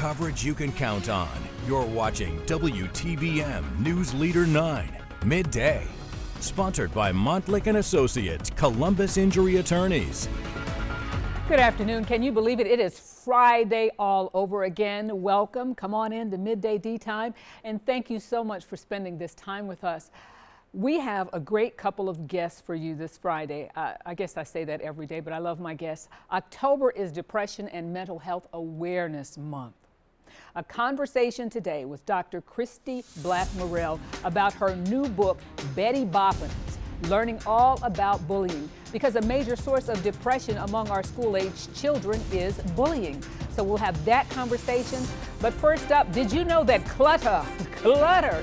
Coverage you can count on. You're watching WTVM News Leader 9, Midday. Sponsored by Montlick & Associates, Columbus Injury Attorneys. Good afternoon. Can you believe it? It is Friday all over again. Welcome. Come on in to Midday D Time. And thank you so much for spending this time with us. We have a great couple of guests for you this Friday. I guess I say that every day, but I love my guests. October is Depression and Mental Health Awareness Month. A conversation today with Dr. Christy Black-Morrell about her new book, Betty Boppins, Learning All About Bullying, because a major source of depression among our school-aged children is bullying. So we'll have that conversation. But first up, did you know that clutter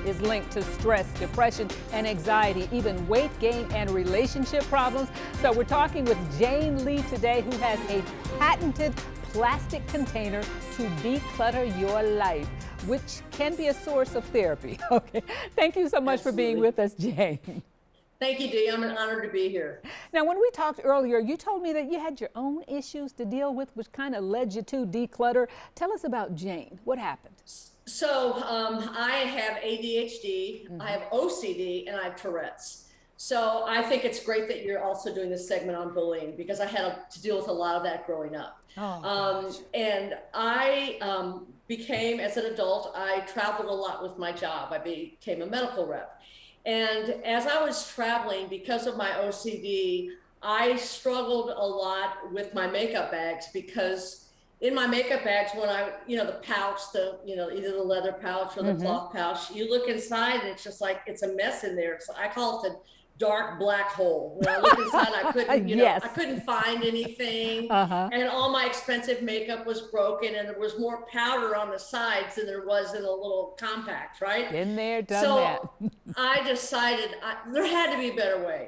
is linked to stress, depression, and anxiety, even weight gain and relationship problems? So we're talking with Jane Lee today, who has a patented plastic container to declutter your life, which can be a source of therapy. Okay. Thank you so much for being with us, Jane. Thank you, Dee. I'm an honor to be here. Now, when we talked earlier, you told me that you had your own issues to deal with, which kind of led you to declutter. Tell us about Jane. What happened? So I have ADHD, I have OCD, and I have Tourette's. So I think it's great that you're also doing this segment on bullying, because I had to deal with a lot of that growing up. And I became, as an adult, I traveled a lot with my job. I became a medical rep. And as I was traveling, because of my OCD, I struggled a lot with my makeup bags, because in my makeup bags, when the pouch, either the leather pouch or the cloth pouch, you look inside and it's just like, it's a mess in there. So I call it the dark black hole. When I looked inside, I couldn't, I couldn't find anything. And all my expensive makeup was broken, and there was more powder on the sides than there was in a little compact, right? Been there, done that. I decided there had to be a better way.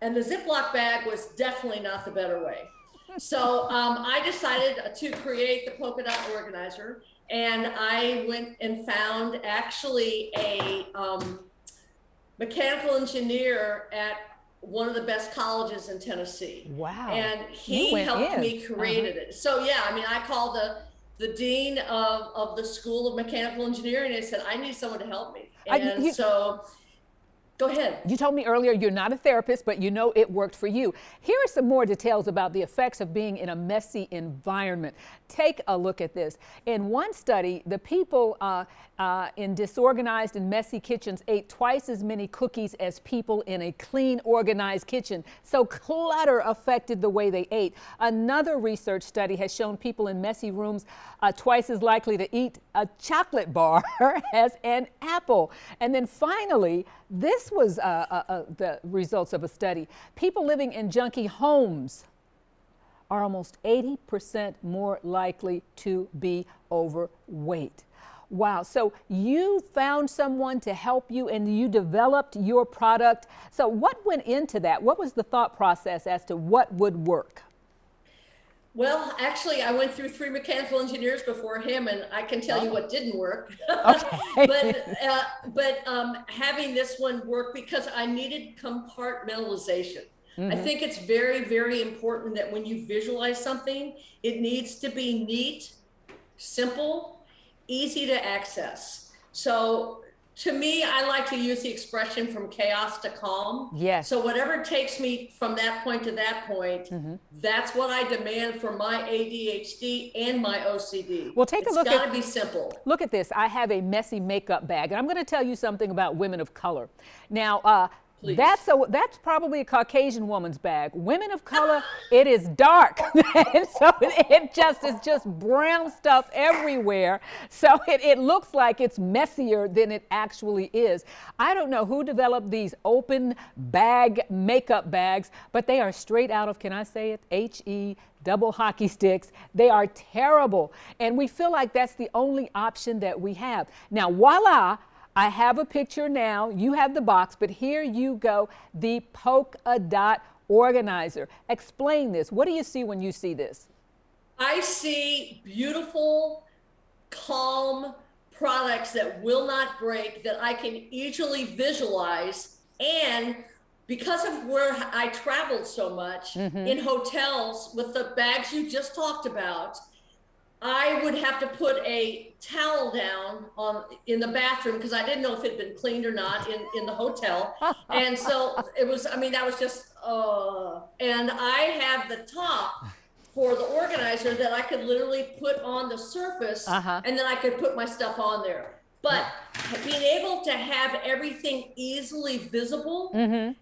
And the Ziploc bag was definitely not the better way. So I decided to create the polka dot organizer, and I went and found actually a mechanical engineer at one of the best colleges in Tennessee. Wow. And he helped me create it. So yeah, I mean, I called the dean of the School of Mechanical Engineering and I said, I need someone to help me. And so go ahead. You told me earlier you're not a therapist, but you know it worked for you. Here are some more details about the effects of being in a messy environment. Take a look at this. In one study, the people in disorganized and messy kitchens ate twice as many cookies as people in a clean, organized kitchen. So clutter affected the way they ate. Another research study has shown people in messy rooms twice as likely to eat a chocolate bar as an apple. And then finally, this was the results of a study. People living in junky homes are almost 80% more likely to be overweight. Wow. So you found someone to help you and you developed your product. So what went into that? What was the thought process as to what would work? Well, actually, I went through 3 mechanical engineers before him, and I can tell you what didn't work. but having this one work, because I needed compartmentalization. I think it's very, very important that when you visualize something, it needs to be neat, simple, easy to access. So to me, I like to use the expression from chaos to calm. Yes. So whatever takes me from that point to that point, that's what I demand for my ADHD and my OCD. Well, take a look. It's got to be simple. Look at this. I have a messy makeup bag, and I'm going to tell you something about women of color. Now, that's probably a Caucasian woman's bag. Women of color, it is dark. And so it is just brown stuff everywhere. So it looks like it's messier than it actually is. I don't know who developed these open bag makeup bags, but they are straight out of, can I say it, HE double hockey sticks. They are terrible. And we feel like that's the only option that we have. Now, voila. I have a picture now. You have the box, but here you go, the polka dot organizer. Explain this. What do you see when you see this? I see beautiful, calm products that will not break, that I can easily visualize. And because of where I traveled so much in hotels with the bags you just talked about, I would have to put a towel down in the bathroom because I didn't know if it had been cleaned or not in the hotel. And so it was, I mean, that was just, and I have the top for the organizer that I could literally put on the surface, and then I could put my stuff on there. But being able to have everything easily visible,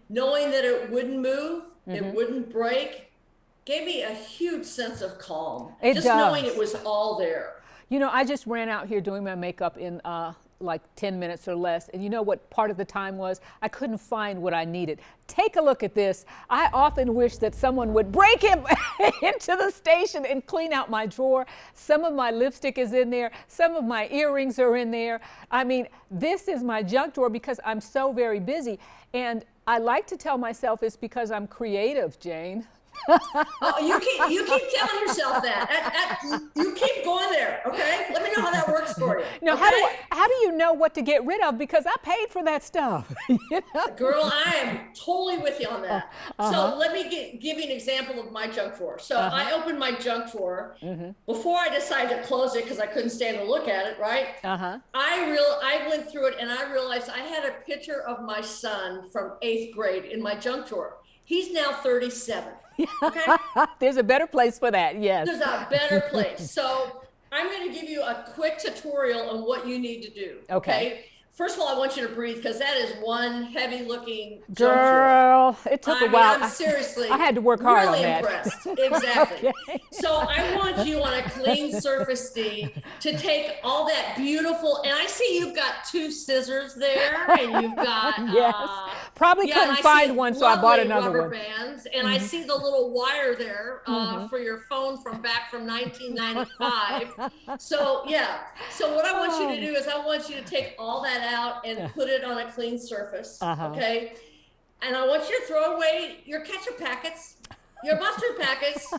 knowing that it wouldn't move, it wouldn't break, gave me a huge sense of calm. It just does. knowing it was all there. You know, I just ran out here doing my makeup in like 10 minutes or less. And you know what part of the time was? I couldn't find what I needed. Take a look at this. I often wish that someone would break him into the station and clean out my drawer. Some of my lipstick is in there. Some of my earrings are in there. I mean, this is my junk drawer because I'm so very busy. And I like to tell myself it's because I'm creative, Jane. Oh, you keep telling yourself that. You keep going there, okay? Let me know how that works for you. No, okay? how do you know what to get rid of? Because I paid for that stuff. You know? Girl, I am totally with you on that. So let me give you an example of my junk drawer. So I opened my junk drawer before I decided to close it because I couldn't stand to look at it, right? I went through it and I realized I had a picture of my son from 8th grade in my junk drawer. He's now 37. Okay? There's a better place for that, yes. There's a better place. So I'm going to give you a quick tutorial on what you need to do. Okay? First of all, I want you to breathe because that is one heavy-looking girl. It took a while. I'm seriously. I had to work hard really on that. Impressed. Exactly. So I want you on a clean surface, Steve, to take all that beautiful. And I see you've got 2 scissors there, and you've got probably couldn't find one, so I bought another rubber one. Bands, and I see the little wire there for your phone from 1995. So yeah. So what I want you to do is I want you to take all that out and put it on a clean surface, okay? And I want you to throw away your ketchup packets, your mustard packets,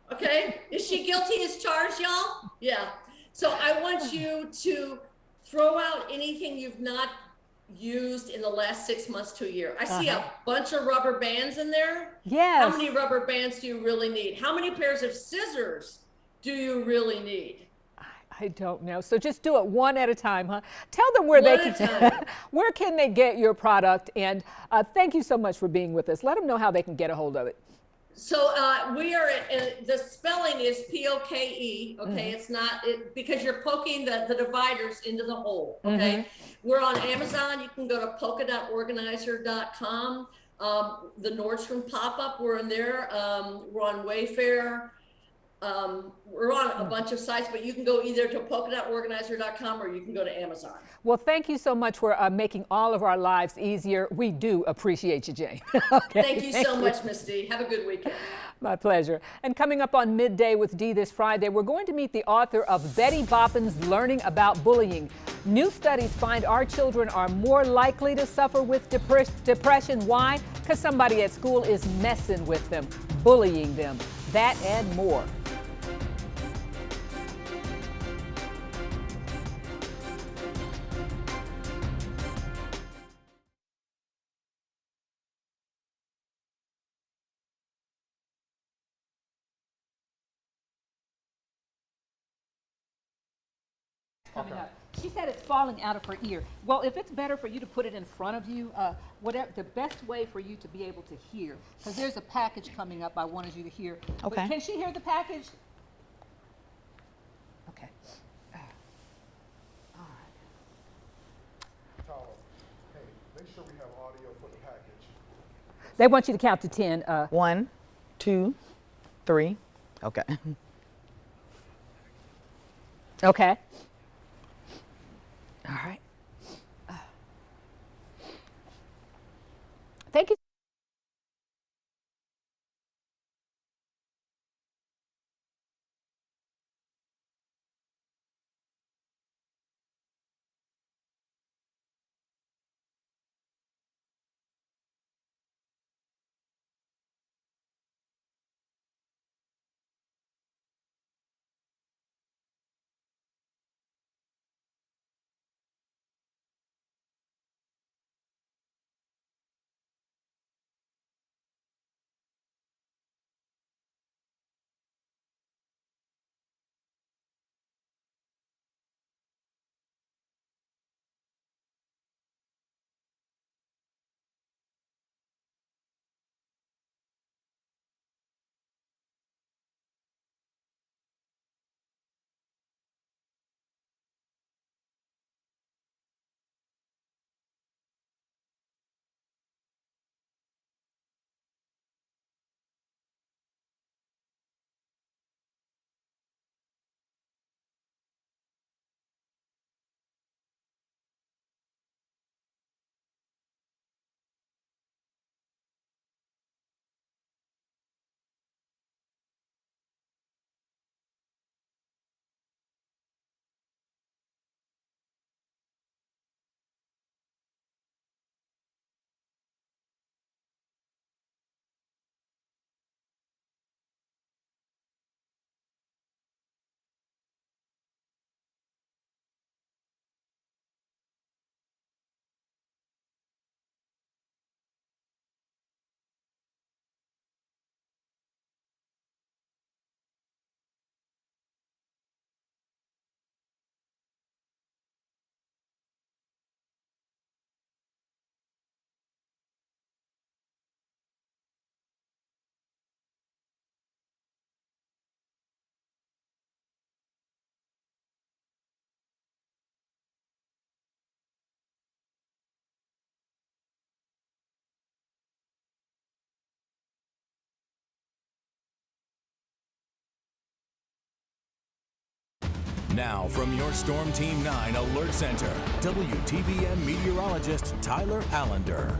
okay? Is she guilty as charged, y'all? Yeah. So I want you to throw out anything you've not used in the last 6 months to a year. I see a bunch of rubber bands in there. Yes. How many rubber bands do you really need? How many pairs of scissors do you really need? I don't know. So just do it one at a time, huh? Tell them where where can they get your product? And thank you so much for being with us. Let them know how they can get a hold of it. So we are the spelling is P-O-K-E. Okay, it's not because you're poking the dividers into the hole. Okay, we're on Amazon. You can go to polka.organizer.com. The Nordstrom pop-up, we're in there. We're on Wayfair. We're on a bunch of sites, but you can go either to polka.organizer.com or you can go to Amazon. Well, thank you so much for making all of our lives easier. We do appreciate you, Jane. Thank you so much, Miss D. Have a good weekend. My pleasure. And coming up on Midday with Dee this Friday, we're going to meet the author of Betty Boppin's Learning About Bullying. New studies find our children are more likely to suffer with depression. Why? Because somebody at school is messing with them, bullying them. That and more. Coming up. She said it's falling out of her ear. Well, if it's better for you to put it in front of you, whatever the best way for you to be able to hear, because there's a package coming up I wanted you to hear. Okay. But can she hear the package? Okay. All right. Tyler, hey, make sure we have audio for the package. They want you to count to 10. 1, 2, 3. Okay. Okay. All right. Thank you. Now from your Storm Team 9 Alert Center, WTVM meteorologist Tyler Allender.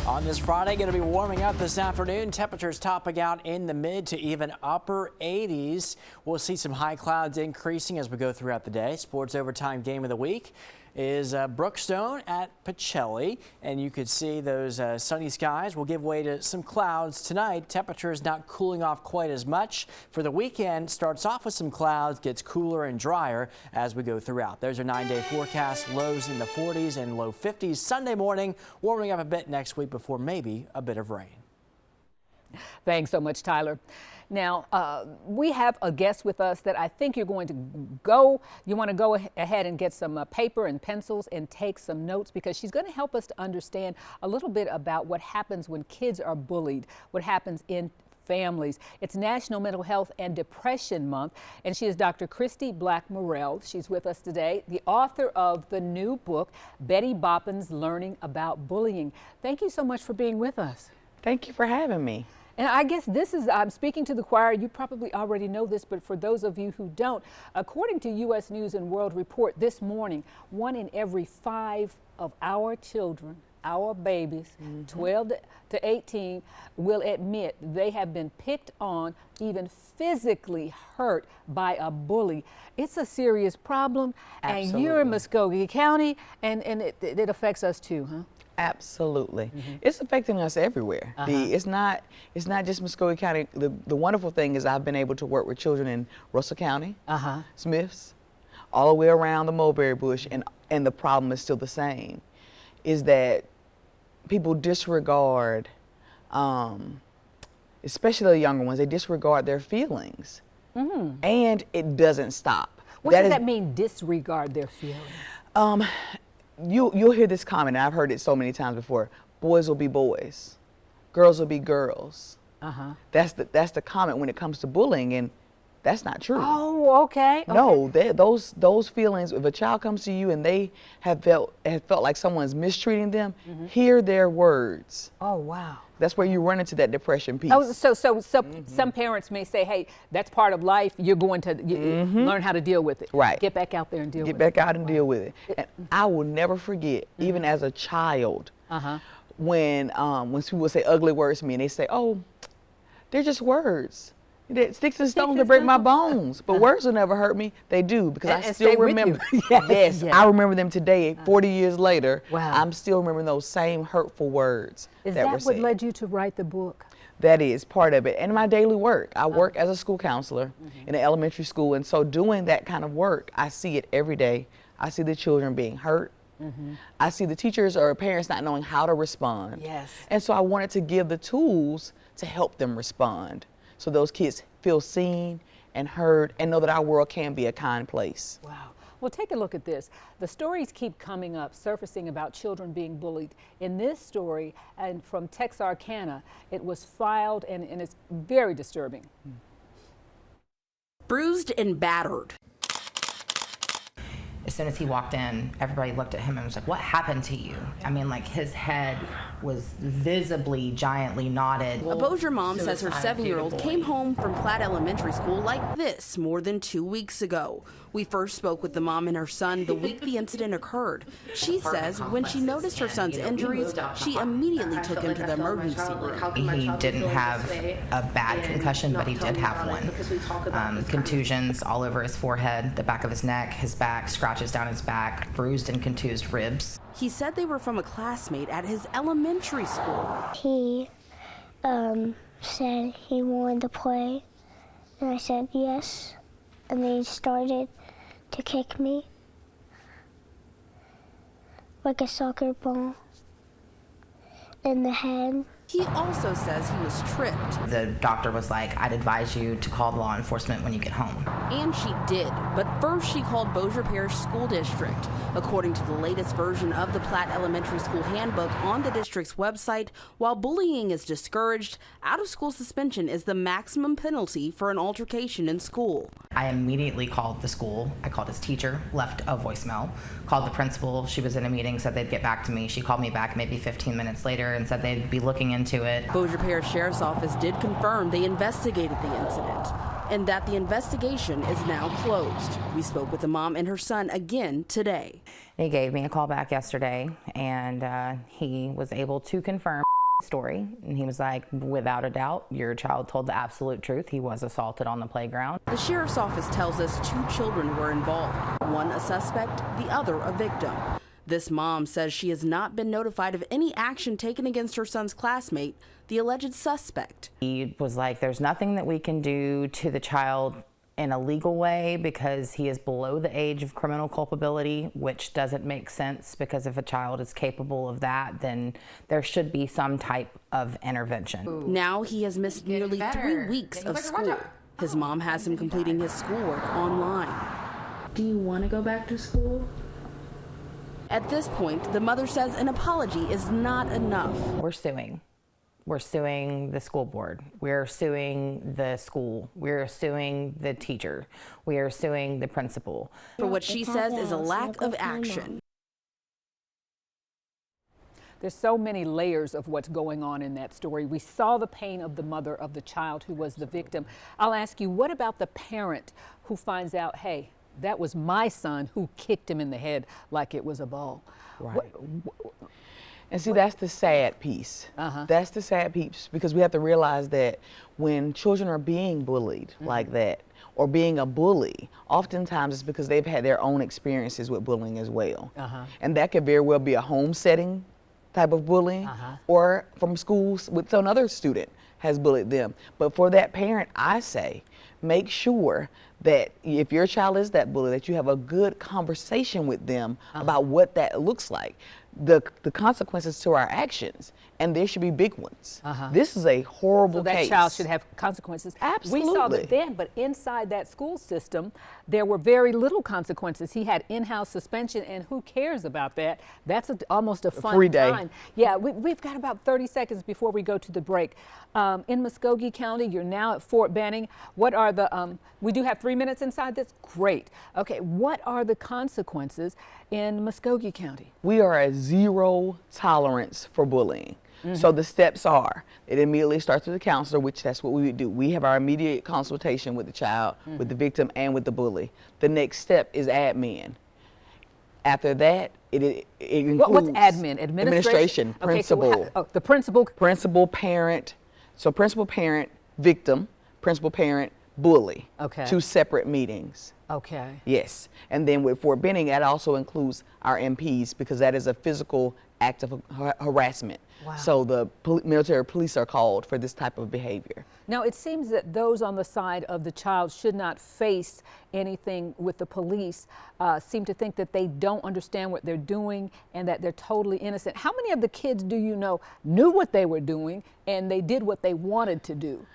On this Friday, going to be warming up this afternoon. Temperatures topping out in the mid to even upper 80s. We'll see some high clouds increasing as we go throughout the day. Sports Overtime game of the week is Brookstone at Pacelli, and you could see those sunny skies will give way to some clouds tonight. Temperatures not cooling off quite as much. For the weekend, starts off with some clouds, gets cooler and drier as we go throughout. There's a 9-day forecast, lows in the 40s and low 50s Sunday morning, warming up a bit next week before maybe a bit of rain. Thanks so much, Tyler. Now, we have a guest with us that I think you're going to you want to go ahead and get some paper and pencils and take some notes, because she's going to help us to understand a little bit about what happens when kids are bullied, what happens in families. It's National Mental Health and Depression Month, and she is Dr. Christy Black-Morrell. She's with us today, the author of the new book, Betty Boppin's Learning About Bullying. Thank you so much for being with us. Thank you for having me. And I guess this is, I'm speaking to the choir, you probably already know this, but for those of you who don't, according to U.S. News and World Report this morning, 1 in every 5 of our children, our babies, 12 to 18, will admit they have been picked on, even physically hurt by a bully. It's a serious problem. Absolutely. And you're in Muskogee County, and it affects us too, huh? Absolutely. It's affecting us everywhere. It's not just Muskogee County. The wonderful thing is I've been able to work with children in Russell County, Smiths, all the way around the Mulberry Bush, and the problem is still the same, is that people disregard, especially the younger ones, they disregard their feelings, and it doesn't stop. What does that mean, disregard their feelings? You'll hear this comment, and I've heard it so many times before. Boys will be boys, girls will be girls. That's the comment when it comes to bullying, and that's not true. Oh, okay. No, those feelings. If a child comes to you and they have felt like someone's mistreating them, hear their words. Oh, wow. That's where you run into that depression piece. Oh, so some parents may say, hey, that's part of life. You're going to learn how to deal with it. Right. Get back out there and deal with it. Get back out and deal with it. And I will never forget, even as a child, when people would say ugly words to me, and they say, oh, they're just words. Sticks and stones to break my bones, but words will never hurt me. They do, because I still remember. Yes, I remember them today, 40 years later. Wow. I'm still remembering those same hurtful words that were said. Is that what led you to write the book? That is part of it, and my daily work. I work as a school counselor in an elementary school, and so doing that kind of work, I see it every day. I see the children being hurt. I see the teachers or parents not knowing how to respond. Yes. And so I wanted to give the tools to help them respond, so those kids feel seen and heard and know that our world can be a kind place. Wow. Well, take a look at this. The stories keep coming up, surfacing about children being bullied. In this story, and from Texarkana, it was filed, and it's very disturbing. Bruised and battered. As soon as he walked in, everybody looked at him and was like, what happened to you? I mean, like, his head was visibly, giantly knotted. A Bossier mom says her 7-year-old came home from Platt Elementary School like this more than 2 weeks ago. We first spoke with the mom and her son the week the incident occurred. She says when she noticed her son's injuries, she immediately took him to the emergency room. He didn't have a bad concussion, but he did have one. Contusions all over his forehead, the back of his neck, his back, scratches down his back, bruised and contused ribs. He said they were from a classmate at his elementary school. He said he wanted to play, and I said yes, and then he started to kick me like a soccer ball in the head. He also says he was tripped. The doctor was like, I'd advise you to call law enforcement when you get home. And she did, but first she called Bossier Parish School District. According to the latest version of the Platt Elementary School Handbook on the district's website, while bullying is discouraged, out-of-school suspension is the maximum penalty for an altercation in school. I immediately called the school. I called his teacher, left a voicemail, called the principal. She was in a meeting, said they'd get back to me. She called me back maybe 15 minutes later and said they'd be looking into it. Bossier Parish Sheriff's Office did confirm they investigated the incident. and that the investigation is now closed. We spoke with the mom and her son again today. He gave me a call back yesterday, and he was able to confirm the story. And he was like, without a doubt, your child told the absolute truth. He was assaulted on the playground. The sheriff's office tells us 2 children were involved, one a suspect, the other a victim. This mom says she has not been notified of any action taken against her son's classmate, the alleged suspect. He was like, there's nothing that we can do to the child in a legal way because he is below the age of criminal culpability, which doesn't make sense, because if a child is capable of that, then there should be some type of intervention. Ooh. Now he has missed nearly 3 weeks of school. His mom has him completing his schoolwork online. Do you want to go back to school? At this point, the mother says an apology is not enough. We're suing. We're suing the school board. We're suing the school. We're suing the teacher. We are suing the principal. For what she says is a lack of action. There's so many layers of what's going on in that story. We saw the pain of the mother of the child who was the victim. I'll ask you, what about the parent who finds out, hey, that was my son who kicked him in the head like it was a ball? Right. And see, that's the sad piece. That's the sad piece, because we have to realize that when children are being bullied like that, or being a bully, oftentimes it's because they've had their own experiences with bullying as well. And that could very well be a home setting type of bullying, or from schools with another student has bullied them. But for that parent, I say, make sure that if your child is that bully, that you have a good conversation with them about what that looks like, the consequences to our actions, and there should be big ones. This is a horrible case. So that child should have consequences. Absolutely. We saw that then, but inside that school system, there were very little consequences. He had in-house suspension, and who cares about that? That's almost a fun free day. time. Yeah, we've got about 30 seconds before we go to the break. In Muskogee County, you're now at Fort Benning. What are the, we do have 3 minutes inside this? Great. Okay, what are the consequences in Muskogee County? We are at 0 tolerance for bullying. So the steps are, it immediately starts with the counselor, which that's what we would do. We have our immediate consultation with the child, with the victim, and with the bully. The next step is admin. After that, it includes what's admin? Administration, Okay, principal. So the principal. Principal, parent. So principal, parent, victim, principal, parent, bully. Okay. 2 separate meetings. Okay. Yes. And then with Fort Benning, that also includes our MPs, because that is a physical act of harassment. Wow. So the military police are called for this type of behavior. Now, it seems that those on the side of the child should not face anything with the police, seem to think that they don't understand what they're doing and that they're totally innocent. How many of the kids do you know knew what they were doing and they did what they wanted to do?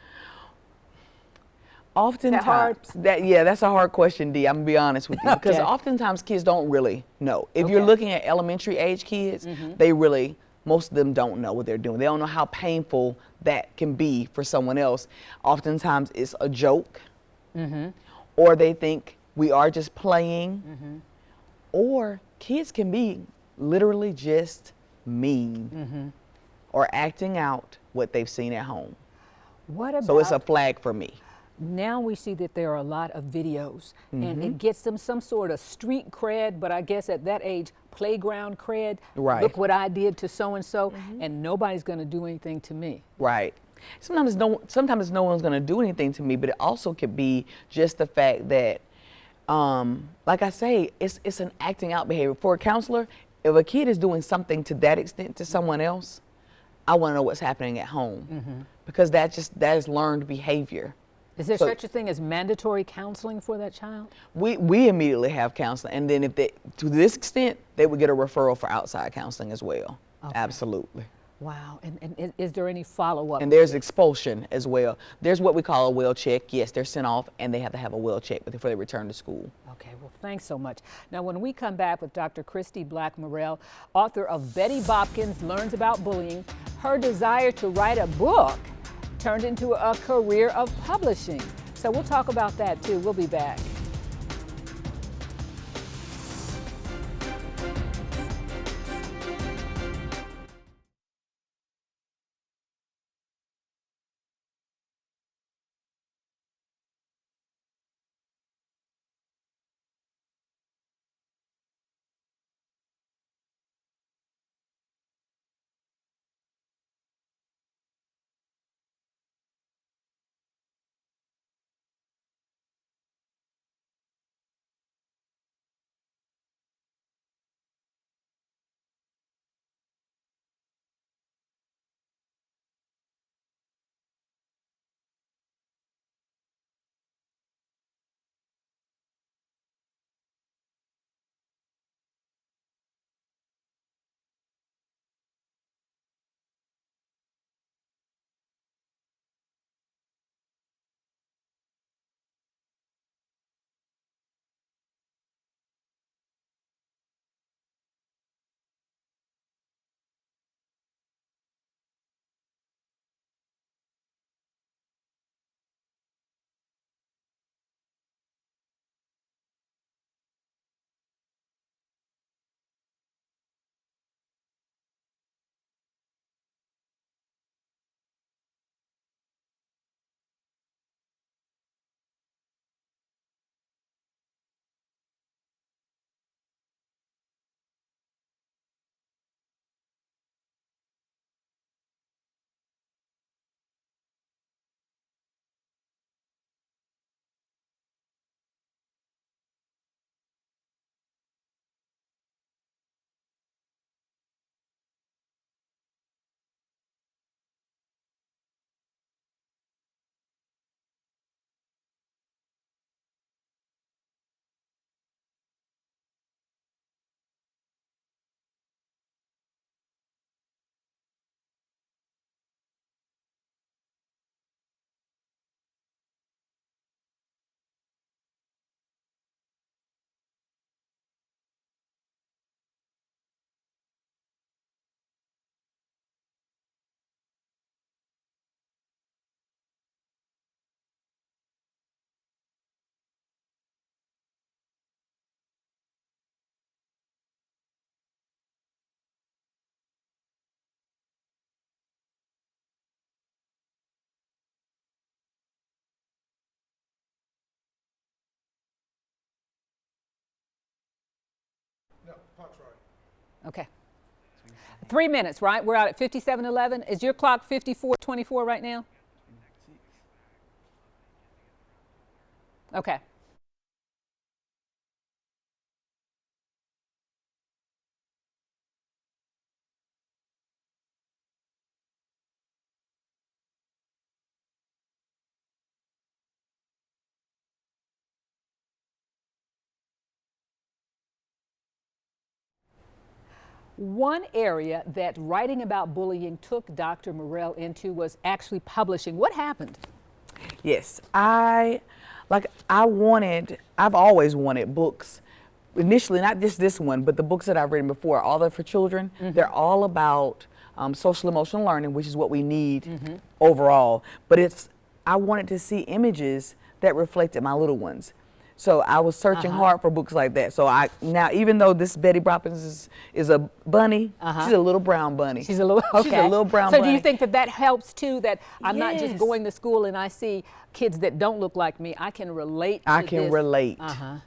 Oftentimes, that's a hard question, Dee. I'm gonna be honest with you, because oftentimes kids don't really know. If you're looking at elementary age kids, they really, most of them don't know what they're doing. They don't know how painful that can be for someone else. Oftentimes it's a joke, or they think we are just playing, or kids can be literally just mean or acting out what they've seen at home. What about, so it's a flag for me. Now we see that there are a lot of videos, and it gets them some sort of street cred, but I guess at that age, playground cred. Right. Look what I did to so-and-so, and nobody's going to do anything to me. Right. Sometimes no one's going to do anything to me, but it also could be just the fact that, like I say, it's an acting out behavior. For a counselor, if a kid is doing something to that extent to someone else, I want to know what's happening at home, because that is learned behavior. Is there such a thing as mandatory counseling for that child? We immediately have counseling, and then if they, to this extent, they would get a referral for outside counseling as well. Okay. Absolutely. Wow, and is there any follow-up? And there's expulsion as well. There's what we call a well check. Yes, they're sent off, and they have to have a well check before they return to school. Okay, well, thanks so much. Now, when we come back with Dr. Christy Black-Morrell, author of Betty Bopkins Learns About Bullying, her desire to write a book turned into a career of publishing. So we'll talk about that too. We'll be back. Clock's right. Okay. 3 minutes, right? We're out at 57:11. Is your clock 54:24 right now? Okay. One area that writing about bullying took Dr. Morrell into was actually publishing. What happened? Yes, I've always wanted books. Initially, not just this one, but the books that I've written before, all they're for children. They're all about social emotional learning, which is what we need overall. But I wanted to see images that reflected my little ones. So I was searching hard for books like that. So now, even though this Betty Boppins is a bunny, she's a little brown bunny. She's a little, okay. She's a little brown bunny. So do you think that helps too, that I'm not just going to school and I see kids that don't look like me, I can relate to I can this. relate.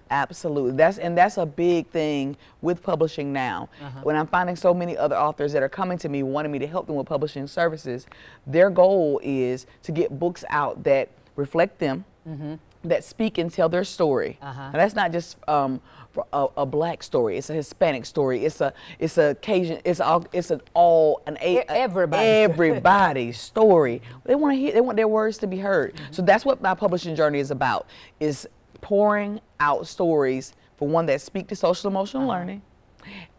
Absolutely. That's a big thing with publishing now. When I'm finding so many other authors that are coming to me wanting me to help them with publishing services, their goal is to get books out that reflect them, that speak and tell their story. And that's not just a black story. It's a Hispanic story. It's a Cajun. Everybody's story. They want their words to be heard. So that's what my publishing journey is about. Is pouring out stories, for one, that speak to social emotional learning,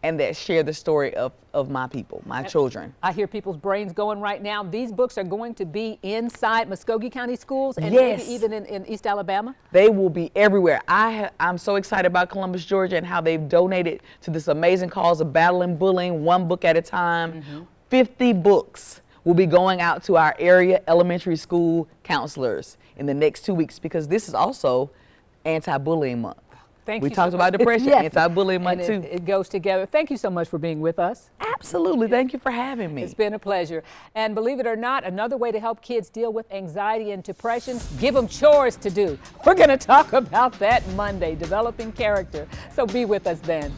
and that share the story of my people, my children. I hear people's brains going right now. These books are going to be inside Muskogee County schools and maybe even in East Alabama? They will be everywhere. I'm so excited about Columbus, Georgia, and how they've donated to this amazing cause of battling bullying, one book at a time. 50 books will be going out to our area elementary school counselors in the next 2 weeks, because this is also Anti-Bullying Month. We talked about depression, anti-bullying month too. It goes together. Thank you so much for being with us. Absolutely. Thank you for having me. It's been a pleasure. And believe it or not, another way to help kids deal with anxiety and depression, give them chores to do. We're going to talk about that Monday, developing character. So be with us then.